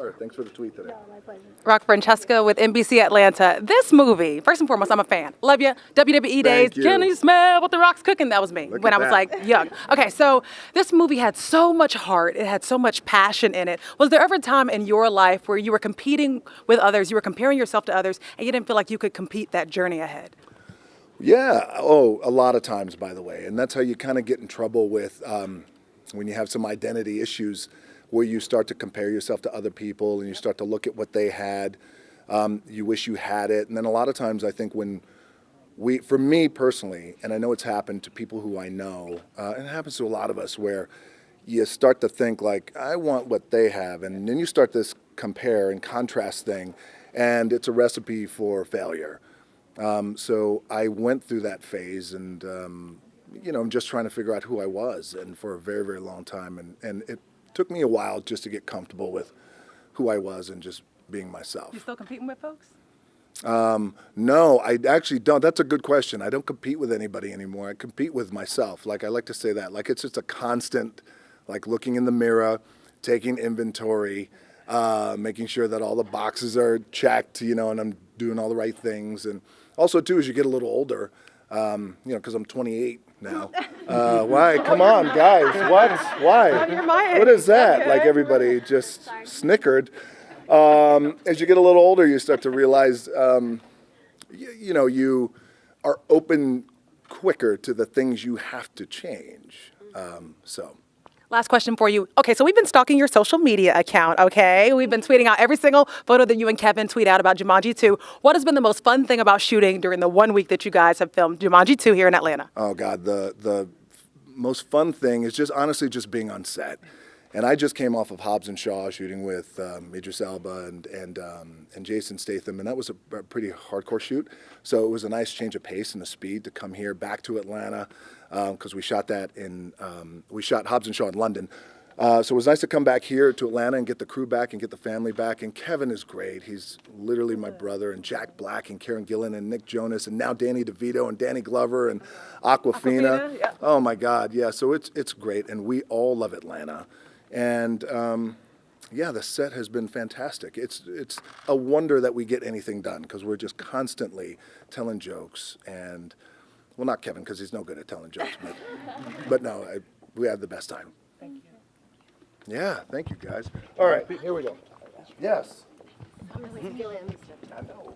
sure. Thanks for the tweet today. No, my pleasure. Rock Francesca with NBC Atlanta. This movie, first and foremost, I'm a fan. Love you. WWE days. you. Can you smell what the Rock's cooking? That was me Look when at I was that. like young. Okay, so this movie had so much heart. It had so much passion in it. Was there ever a time in your life where you were competing with others, you were comparing yourself to others, and you didn't feel like you could compete that journey ahead? Yeah. Oh, a lot of times, by the way. And that's how you kind of get in trouble with when you have some identity issues where you start to compare yourself to other people and you start to look at what they had. You wish you had it. And then a lot of times I think for me personally, and I know it's happened to people who I know, and it happens to a lot of us where you start to think like, I want what they have. And then you start this compare and contrast thing, and it's a recipe for failure. So I went through that phase, and I'm just trying to figure out who I was, and for a very, very long time, and it took me a while just to get comfortable with who I was and just being myself. You still competing with folks? No, I actually don't. That's a good question. I don't compete with anybody anymore. I compete with myself. Like I like to say that. Like it's just a constant, like looking in the mirror, taking inventory, making sure that all the boxes are checked, and I'm doing all the right things. And also, too, as you get a little older, because I'm 28 now. Why? Come on, guys. What? Why? You're my age. What is that? Okay. Like everybody just snickered. As you get a little older, you start to realize, you are open quicker to the things you have to change. Last question for you. Okay, so we've been stalking your social media account, okay? We've been tweeting out every single photo that you and Kevin tweet out about Jumanji 2. What has been the most fun thing about shooting during the 1 week that you guys have filmed Jumanji 2 here in Atlanta? Oh, God, the most fun thing is just honestly just being on set. And I just came off of Hobbs and Shaw shooting with Idris Elba and Jason Statham, and that was a pretty hardcore shoot. So it was a nice change of pace and the speed to come here back to Atlanta because we shot Hobbs and Shaw in London. So it was nice to come back here to Atlanta and get the crew back and get the family back. And Kevin is great. He's literally my brother. And Jack Black and Karen Gillan and Nick Jonas and now Danny DeVito and Danny Glover and Aquafina. Yeah. Oh, my God. Yeah, so it's great. And we all love Atlanta. And, the set has been fantastic. It's a wonder that we get anything done because we're just constantly telling jokes. And, well, not Kevin because he's no good at telling jokes. But no, we had the best time. Thank you. Yeah, thank you, guys. All right, here we go. Yes. I'm really feeling I know.